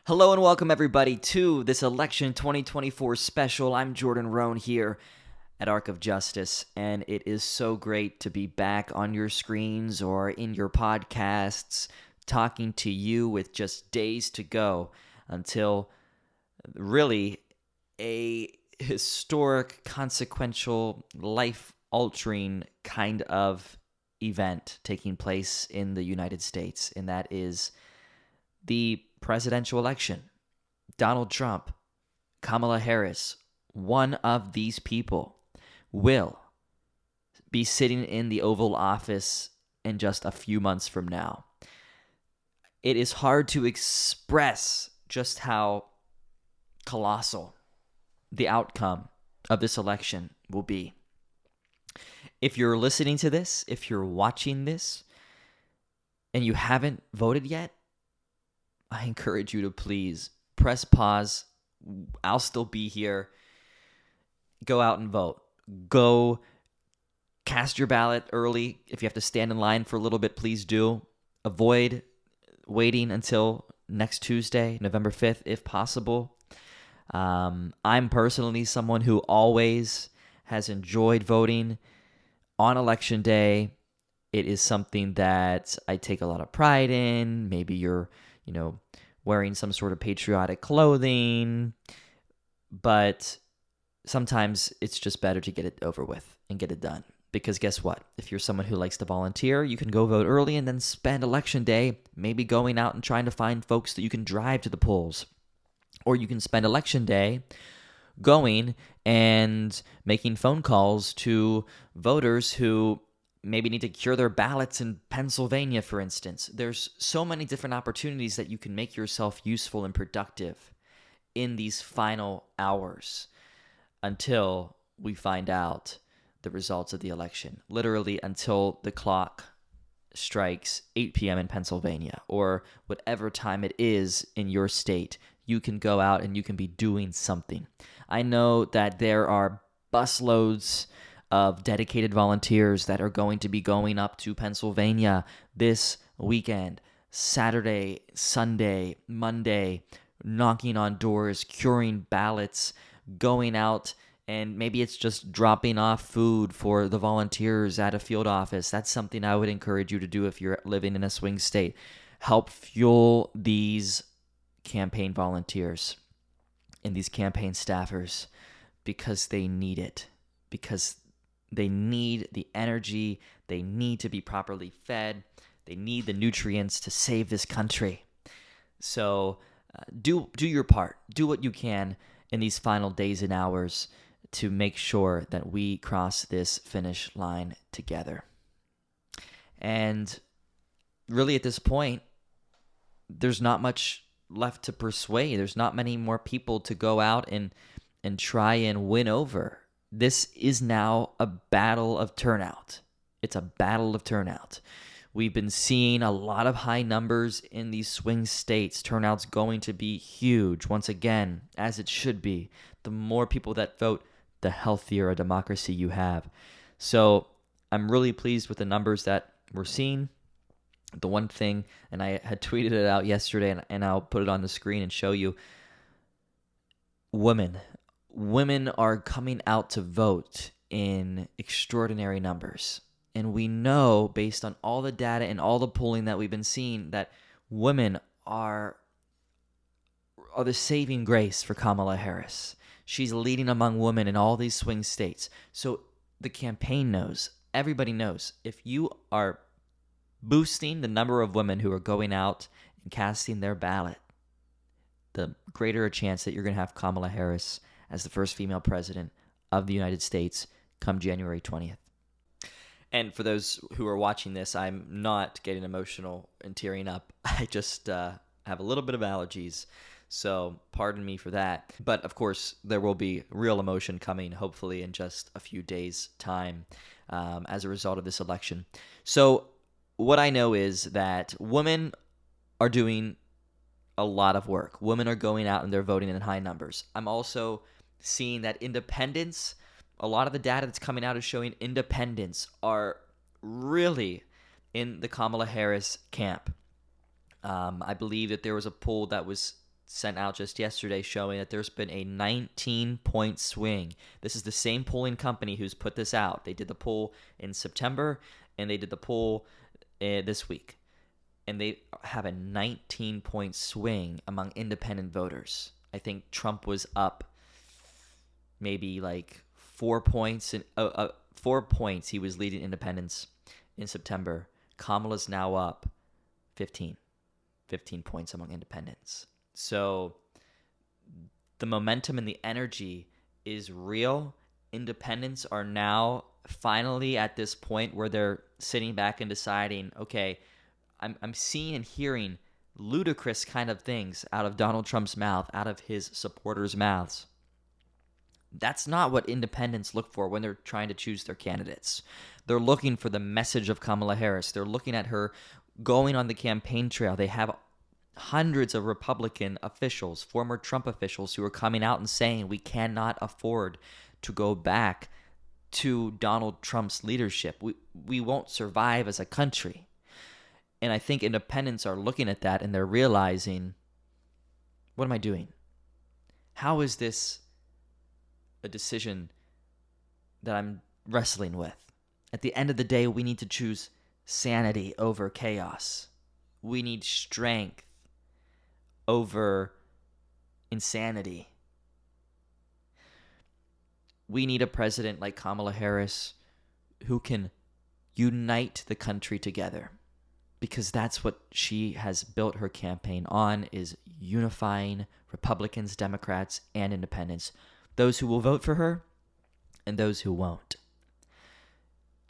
Hello and welcome everybody to this election 2024 special. I'm Jordan Roan here at Arc of Justice, and it is so great to be back on your screens or in your podcasts talking to you with just days to go until really a historic, consequential, life-altering kind of event taking place in the United States, and that is the presidential election. Donald Trump, Kamala Harris, one of these people will be sitting in the Oval Office in just a few months from now. It is hard to express just how colossal the outcome of this election will be. If you're listening to this, if you're watching this, and you haven't voted yet, I encourage you to please press pause. I'll still be here. Go out and vote. Go cast your ballot early. If you have to stand in line for a little bit, please do. Avoid waiting until next Tuesday, November 5th, if possible. I'm personally someone who always has enjoyed voting on Election Day. It is something that I take a lot of pride in. Maybe you're wearing some sort of patriotic clothing, but sometimes it's just better to get it over with and get it done. Because guess what? If you're someone who likes to volunteer, you can go vote early and then spend Election Day maybe going out and trying to find folks that you can drive to the polls. Or you can spend Election Day going and making phone calls to voters who maybe need to cure their ballots in Pennsylvania, for instance. There's so many different opportunities that you can make yourself useful and productive in these final hours until we find out the results of the election. Literally until the clock strikes 8 p.m. in Pennsylvania or whatever time it is in your state. You can go out and you can be doing something. I know that there are busloads of dedicated volunteers that are going to be going up to Pennsylvania this weekend, Saturday, Sunday, Monday, knocking on doors, curing ballots, going out, and maybe it's just dropping off food for the volunteers at a field office. That's something I would encourage you to do if you're living in a swing state. Help fuel these campaign volunteers and these campaign staffers because they need it, because they need the energy. They need to be properly fed. They need the nutrients to save this country. So do your part. Do what you can in these final days and hours to make sure that we cross this finish line together. And really at this point, there's not much left to persuade. There's not many more people to go out and try and win over. This is now a battle of turnout. It's a battle of turnout. We've been seeing a lot of high numbers in these swing states. Turnout's going to be huge. Once again, as it should be. The more people that vote, the healthier a democracy you have. So I'm really pleased with the numbers that we're seeing. The one thing, and I had tweeted it out yesterday, and I'll put it on the screen and show you, Women are coming out to vote in extraordinary numbers. And we know, based on all the data and all the polling that we've been seeing, that women are the saving grace for Kamala Harris. She's leading among women in all these swing states. So the campaign knows, everybody knows, if you are boosting the number of women who are going out and casting their ballot, the greater a chance that you're going to have Kamala Harris as the first female president of the United States come January 20th. And for those who are watching this, I'm not getting emotional and tearing up. I just have a little bit of allergies, so pardon me for that. But of course, there will be real emotion coming, hopefully in just a few days' time as a result of this election. So what I know is that women are doing a lot of work. Women are going out and they're voting in high numbers. I'm also seeing that independents, a lot of the data that's coming out is showing independents are really in the Kamala Harris camp. I believe that there was a poll that was sent out just yesterday showing that there's been a 19-point swing. This is the same polling company who's put this out. They did the poll in September, and they did the poll this week. And they have a 19-point swing among independent voters. I think Trump was up maybe like 4 points. 4 points he was leading independents in September. Kamala's now up 15 points among independents. So the momentum and the energy is real. Independents are now finally at this point where they're sitting back and deciding, okay, I'm seeing and hearing ludicrous kind of things out of Donald Trump's mouth, out of his supporters' mouths. That's not what independents look for when they're trying to choose their candidates. They're looking for the message of Kamala Harris. They're looking at her going on the campaign trail. They have hundreds of Republican officials, former Trump officials, who are coming out and saying we cannot afford to go back to Donald Trump's leadership. We won't survive as a country. And I think independents are looking at that and they're realizing, what am I doing? How is this a decision that I'm wrestling with? At the end of the day, we need to choose sanity over chaos. We need strength over insanity. We need a president like Kamala Harris who can unite the country together, because that's what she has built her campaign on, is unifying Republicans, Democrats, and independents, those who will vote for her and those who won't.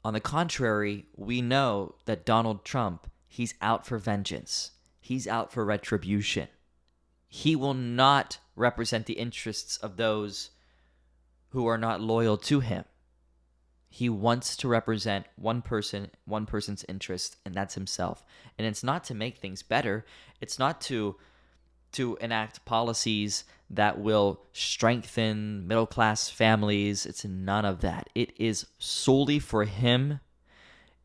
On the contrary, we know that Donald Trump, he's out for vengeance. He's out for retribution. He will not represent the interests of those who are not loyal to him. He wants to represent one person's interest, and that's himself. And it's not to make things better. It's not to enact policies that will strengthen middle-class families. It's none of that. It is solely for him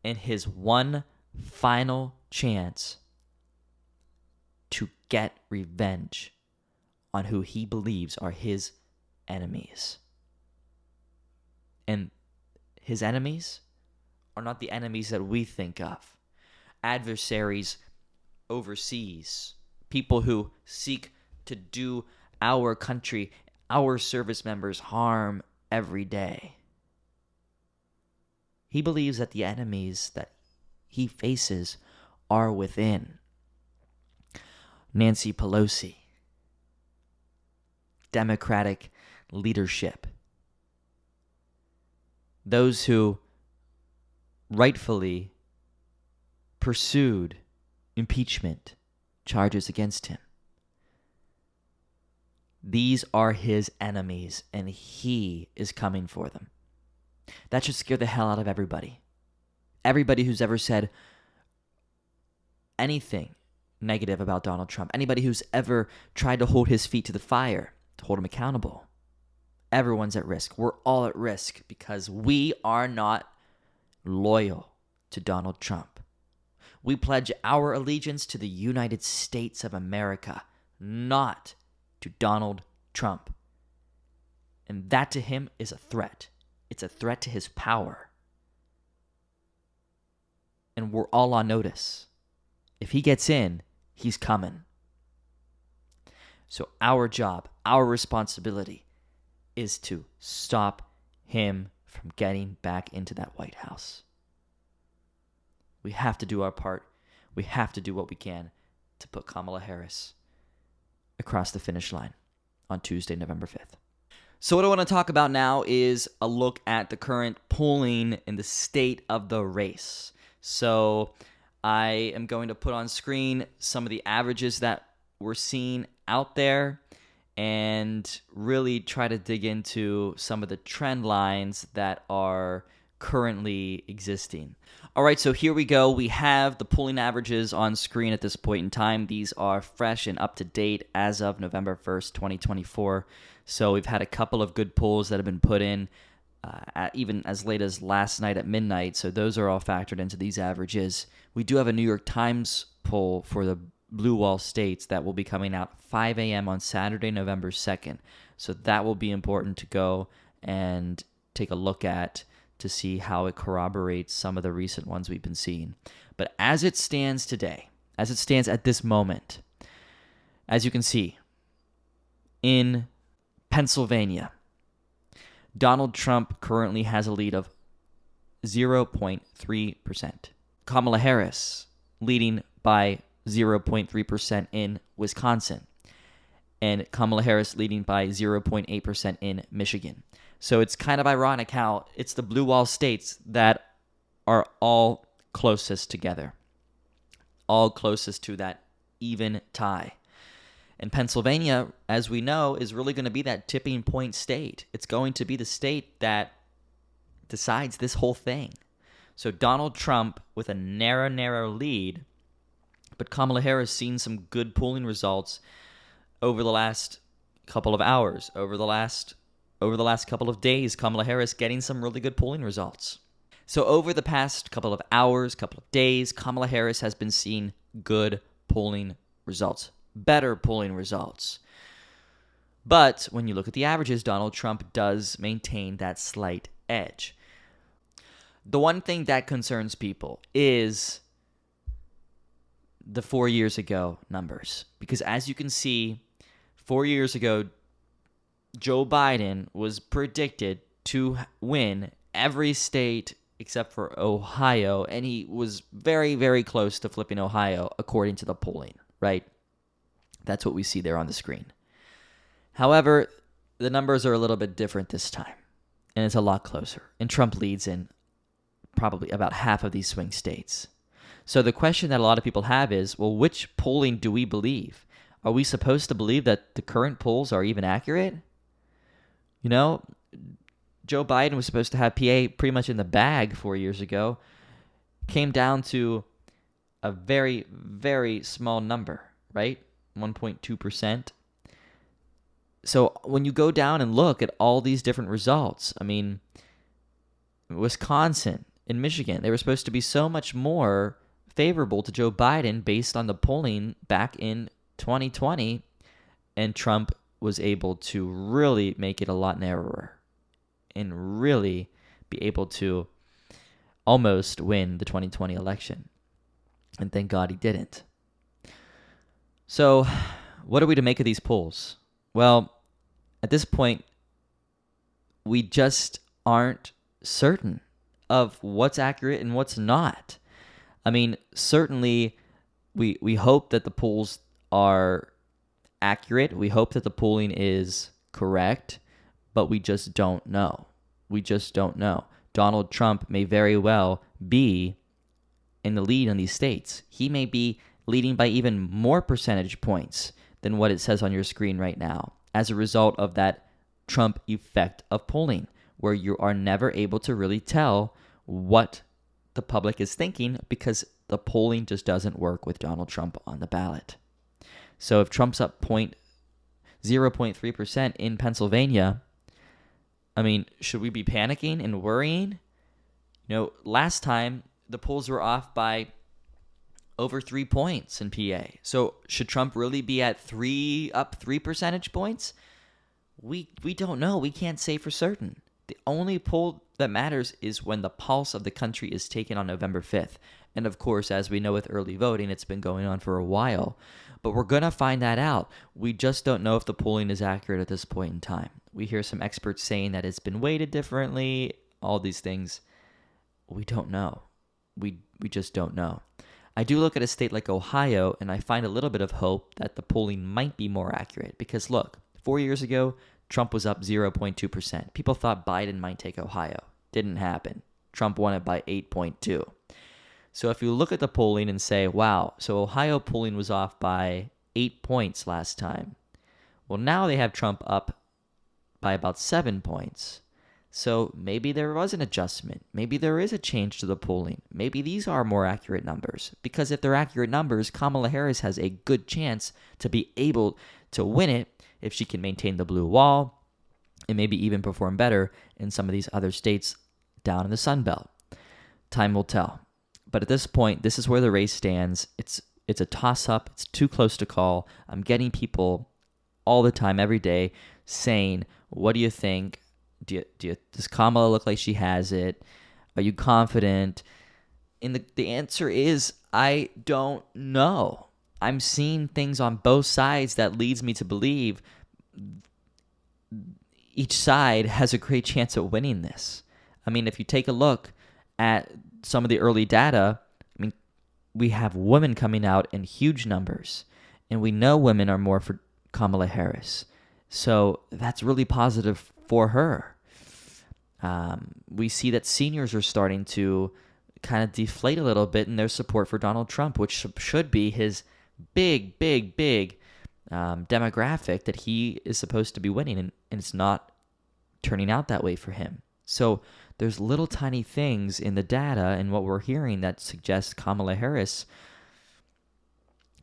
and his one final chance to get revenge on who he believes are his enemies. And his enemies are not the enemies that we think of. Adversaries overseas, people who seek to do our country, our service members harm every day. He believes that the enemies that he faces are within. Nancy Pelosi, Democratic leadership, those who rightfully pursued impeachment charges against him. These are his enemies, and he is coming for them. That should scare the hell out of everybody. Everybody who's ever said anything negative about Donald Trump, anybody who's ever tried to hold his feet to the fire, to hold him accountable. Everyone's at risk. We're all at risk because we are not loyal to Donald Trump. We pledge our allegiance to the United States of America, not to Donald Trump. And that to him is a threat. It's a threat to his power. And we're all on notice. If he gets in, he's coming. So our job, our responsibility is to stop him from getting back into that White House. We have to do our part. We have to do what we can to put Kamala Harris across the finish line on Tuesday, November 5th. So what I want to talk about now is a look at the current polling in the state of the race. So I am going to put on screen some of the averages that we're seeing out there and really try to dig into some of the trend lines that are currently existing. All right, so here we go. We have the polling averages on screen at this point in time. These are fresh and up to date as of November 1st, 2024. So we've had a couple of good polls that have been put in even as late as last night at midnight. So those are all factored into these averages. We do have a New York Times poll for the blue wall states that will be coming out 5 a.m. on Saturday, November 2nd. So that will be important to go and take a look at to see how it corroborates some of the recent ones we've been seeing. But as it stands today, as it stands at this moment, as you can see, in Pennsylvania, Donald Trump currently has a lead of 0.3%. Kamala Harris leading by 0.3% in Wisconsin, and Kamala Harris leading by 0.8% in Michigan. So it's kind of ironic how it's the blue wall states that are all closest together, all closest to that even tie. And Pennsylvania, as we know, is really going to be that tipping point state. It's going to be the state that decides this whole thing. So Donald Trump with a narrow lead, but Kamala Harris seen some good polling results over the last couple of hours, over the last couple of days. Kamala Harris getting some really good polling results. So over the past couple of hours, couple of days, Kamala Harris has been seeing good polling results, better polling results. But when you look at the averages, Donald Trump does maintain that slight edge. The one thing that concerns people is the 4 years ago numbers. Because as you can see, 4 years ago, Joe Biden was predicted to win every state except for Ohio, and he was very, very close to flipping Ohio according to the polling, right? That's what we see there on the screen. However, the numbers are a little bit different this time, and it's a lot closer. And Trump leads in probably about half of these swing states. So the question that a lot of people have is, well, which polling do we believe? Are we supposed to believe that the current polls are even accurate? You know, Joe Biden was supposed to have PA pretty much in the bag 4 years ago. Came down to a very, very small number, right? 1.2%. So when you go down and look at all these different results, I mean, Wisconsin and Michigan, they were supposed to be so much more favorable to Joe Biden based on the polling back in 2020, and Trump was able to really make it a lot narrower and really be able to almost win the 2020 election. And thank God he didn't. So what are we to make of these polls? Well, at this point, we just aren't certain of what's accurate and what's not. I mean, certainly we hope that the polls are accurate. We hope that the polling is correct, but we just don't know. We just don't know. Donald Trump may very well be in the lead in these states. He may be leading by even more percentage points than what it says on your screen right now as a result of that Trump effect of polling, where you are never able to really tell what the public is thinking because the polling just doesn't work with Donald Trump on the ballot. So if Trump's up 0.3% in Pennsylvania, I mean, should we be panicking and worrying? You know, last time the polls were off by over 3 points in PA. So should Trump really be at up 3 percentage points? We don't know. We can't say for certain. The only poll that matters is when the pulse of the country is taken on November 5th. And of course, as we know with early voting, it's been going on for a while. But we're going to find that out. We just don't know if the polling is accurate at this point in time. We hear some experts saying that it's been weighted differently, all these things. We don't know. We just don't know. I do look at a state like Ohio, and I find a little bit of hope that the polling might be more accurate. Because look, 4 years ago, Trump was up 0.2%. People thought Biden might take Ohio. Didn't happen. Trump won it by 8.2. So if you look at the polling and say, wow, so Ohio polling was off by 8 points last time. Well, now they have Trump up by about 7 points. So maybe there was an adjustment. Maybe there is a change to the polling. Maybe these are more accurate numbers. Because if they're accurate numbers, Kamala Harris has a good chance to be able to win it if she can maintain the blue wall and maybe even perform better in some of these other states down in the Sun Belt. Time will tell. But at this point, this is where the race stands. it's a toss-up. It's too close to call. I'm getting people all the time, every day, saying, what do you think? Does Kamala look like she has it? Are you confident? And the answer is, I don't know. I'm seeing things on both sides that leads me to believe each side has a great chance of winning this. I mean, if you take a look at some of the early data, I mean, we have women coming out in huge numbers, and we know women are more for Kamala Harris. So that's really positive for her. We see that seniors are starting to kind of deflate a little bit in their support for Donald Trump, which should be his big demographic that he is supposed to be winning, and it's not turning out that way for him. So there's little tiny things in the data and what we're hearing that suggest Kamala Harris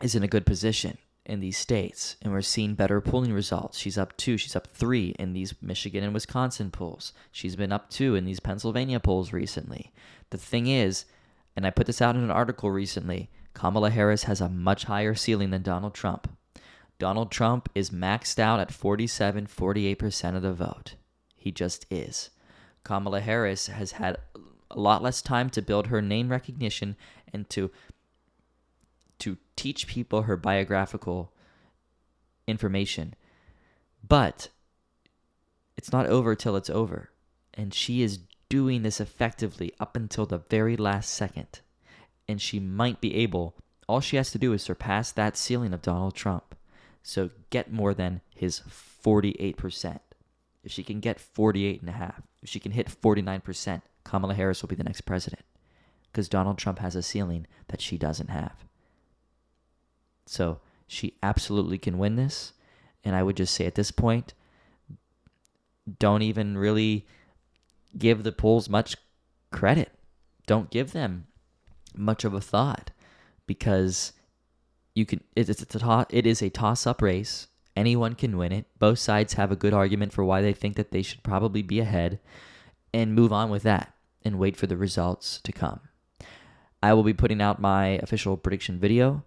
is in a good position in these states, and we're seeing better polling results. She's up 2, she's up 3 in these Michigan and Wisconsin polls. She's been up 2 in these Pennsylvania polls recently. The thing is, and I put this out in an article recently, Kamala Harris has a much higher ceiling than Donald Trump. Donald Trump is maxed out at 48% of the vote. He just is. Kamala Harris has had a lot less time to build her name recognition and to teach people her biographical information. But it's not over till it's over. And she is doing this effectively up until the very last second. And she might be able, all she has to do is surpass that ceiling of Donald Trump. So get more than his 48%. If she can get 48.5%, if she can hit 49%, Kamala Harris will be the next president. Because Donald Trump has a ceiling that she doesn't have. So she absolutely can win this. And I would just say at this point, don't even really give the polls much credit. Don't give them much of a thought, because it is a toss-up race. Anyone can win it. Both sides have a good argument for why they think that they should probably be ahead, and move on with that and wait for the results to come. I will be putting out my official prediction video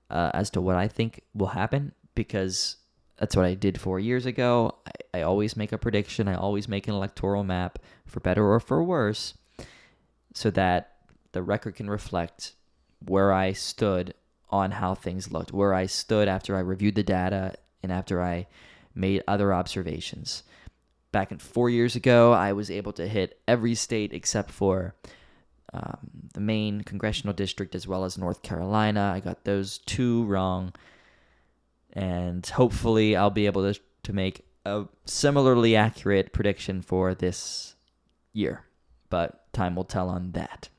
as to what I think will happen, because that's what I did 4 years ago. I always make a prediction. I always make an electoral map, for better or for worse, so that the record can reflect where I stood on how things looked, where I stood after I reviewed the data and after I made other observations. Back in 4 years ago, I was able to hit every state except for the Maine congressional district, as well as North Carolina. I got those 2 wrong, and hopefully I'll be able to make a similarly accurate prediction for this year, but time will tell on that.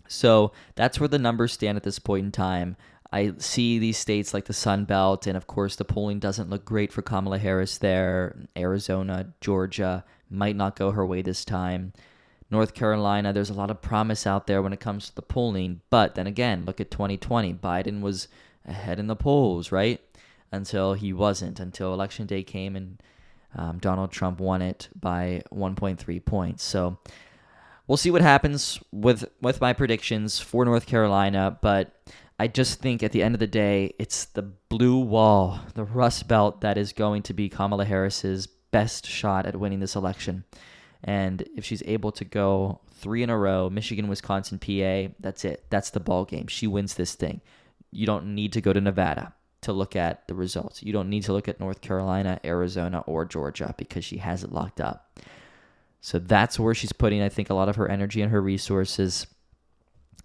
So that's where the numbers stand at this point in time. I see these states like the Sun Belt, and of course the polling doesn't look great for Kamala Harris there. Arizona, Georgia might not go her way this time. North Carolina, there's a lot of promise out there when it comes to the polling. But then again, look at 2020. Biden was ahead in the polls, right? Until he wasn't, until Election Day came and Donald Trump won it by 1.3 points. So we'll see what happens with my predictions for North Carolina, but I just think at the end of the day, it's the blue wall, the Rust Belt, that is going to be Kamala Harris's best shot at winning this election. And if she's able to go 3 in a row, Michigan, Wisconsin, PA, that's it. That's the ball game. She wins this thing. You don't need to go to Nevada to look at the results. You don't need to look at North Carolina, Arizona, or Georgia, because she has it locked up. So that's where she's putting, I think, a lot of her energy and her resources.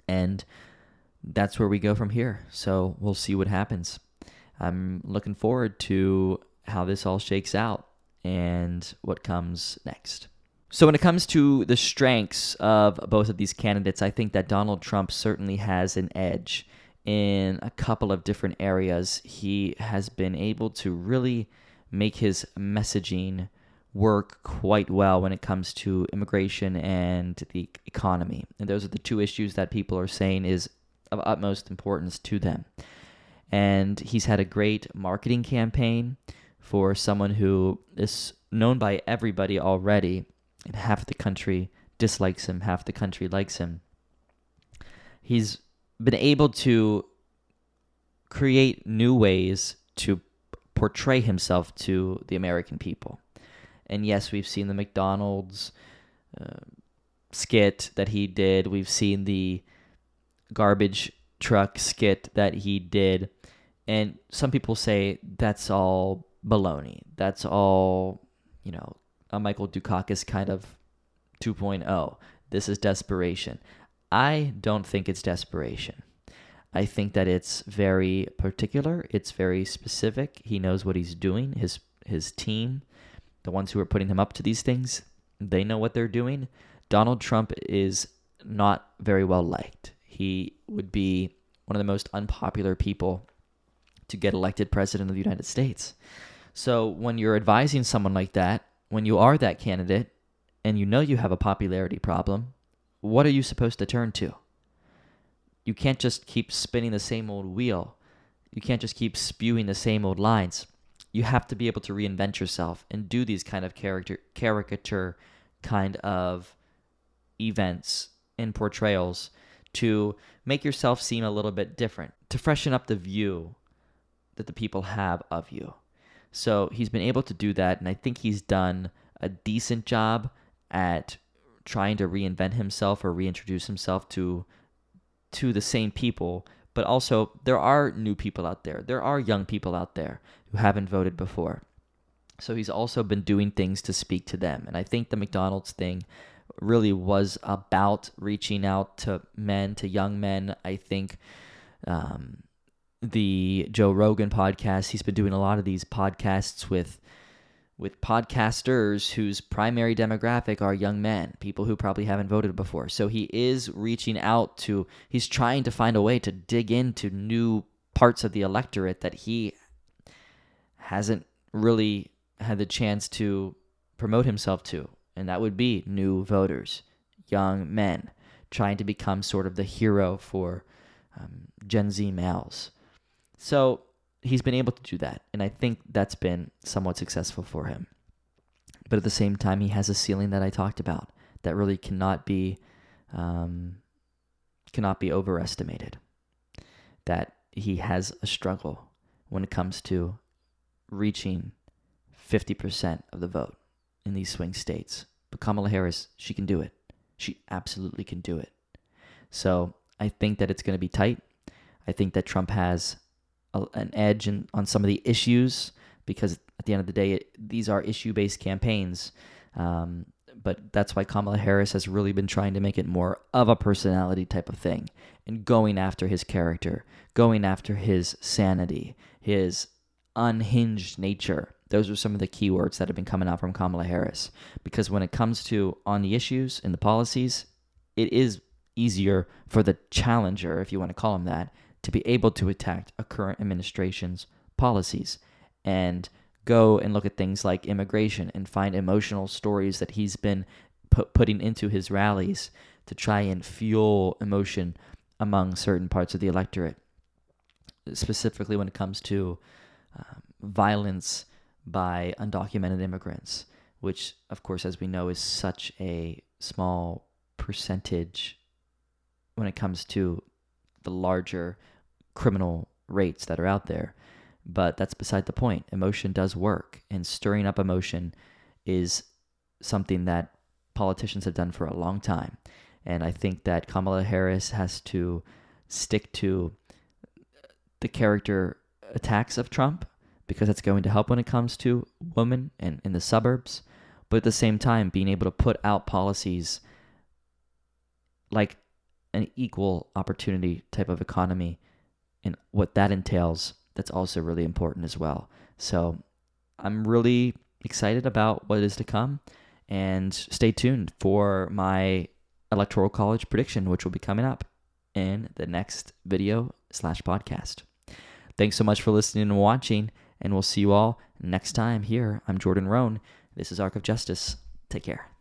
And that's where we go from here. So we'll see what happens. I'm looking forward to how this all shakes out and what comes next. So when it comes to the strengths of both of these candidates, I think that Donald Trump certainly has an edge in a couple of different areas. He has been able to really make his messaging work quite well when it comes to immigration and the economy. And those are the 2 issues that people are saying is of utmost importance to them. And he's had a great marketing campaign for someone who is known by everybody already, and half the country dislikes him, half the country likes him. He's been able to create new ways to portray himself to the American people. And yes, we've seen the McDonald's skit that he did. We've seen the garbage truck skit that he did. And some people say that's all baloney. That's all, a Michael Dukakis kind of 2.0. This is desperation. I don't think it's desperation. I think that it's very particular. It's very specific. He knows what he's doing. His team, the ones who are putting him up to these things, they know what they're doing. Donald Trump is not very well liked. He would be one of the most unpopular people to get elected president of the United States. So when you're advising someone like that, when you are that candidate and you know you have a popularity problem, what are you supposed to turn to? You can't just keep spinning the same old wheel. You can't just keep spewing the same old lines. You have to be able to reinvent yourself and do these kind of caricature kind of events and portrayals to make yourself seem a little bit different, to freshen up the view that the people have of you. So he's been able to do that, and I think he's done a decent job at trying to reinvent himself or reintroduce himself to the same people. But also, there are new people out there. There are young people out there who haven't voted before. So he's also been doing things to speak to them. And I think the McDonald's thing really was about reaching out to men, to young men. I think the Joe Rogan podcast, he's been doing a lot of these podcasts with podcasters whose primary demographic are young men, people who probably haven't voted before. So he is reaching out he's trying to find a way to dig into new parts of the electorate that he hasn't really had the chance to promote himself to. And that would be new voters, young men, trying to become sort of the hero for Gen Z males. So he's been able to do that, and I think that's been somewhat successful for him. But at the same time, he has a ceiling that I talked about that really cannot be overestimated. That he has a struggle when it comes to reaching 50% of the vote in these swing states. But Kamala Harris, she can do it. She absolutely can do it. So I think that it's going to be tight. I think that Trump has an edge on some of the issues, because at the end of the day, these are issue-based campaigns. But that's why Kamala Harris has really been trying to make it more of a personality type of thing, and going after his character, going after his sanity, his unhinged nature. Those are some of the keywords that have been coming out from Kamala Harris. Because when it comes to on the issues and the policies, it is easier for the challenger, if you want to call him that, to be able to attack a current administration's policies and go and look at things like immigration and find emotional stories that he's been putting into his rallies to try and fuel emotion among certain parts of the electorate, specifically when it comes to violence by undocumented immigrants, which, of course, as we know, is such a small percentage when it comes to the larger criminal rates that are out there. But that's beside the point. Emotion does work, and stirring up emotion is something that politicians have done for a long time. And I think that Kamala Harris has to stick to the character attacks of Trump, because that's going to help when it comes to women and in the suburbs. But at the same time, being able to put out policies like an equal opportunity type of economy and what that entails, that's also really important as well. So I'm really excited about what is to come, and stay tuned for my Electoral College prediction, which will be coming up in the next video/podcast. Thanks so much for listening and watching, and we'll see you all next time here. I'm Jordan Roan. This is Arc of Justice. Take care.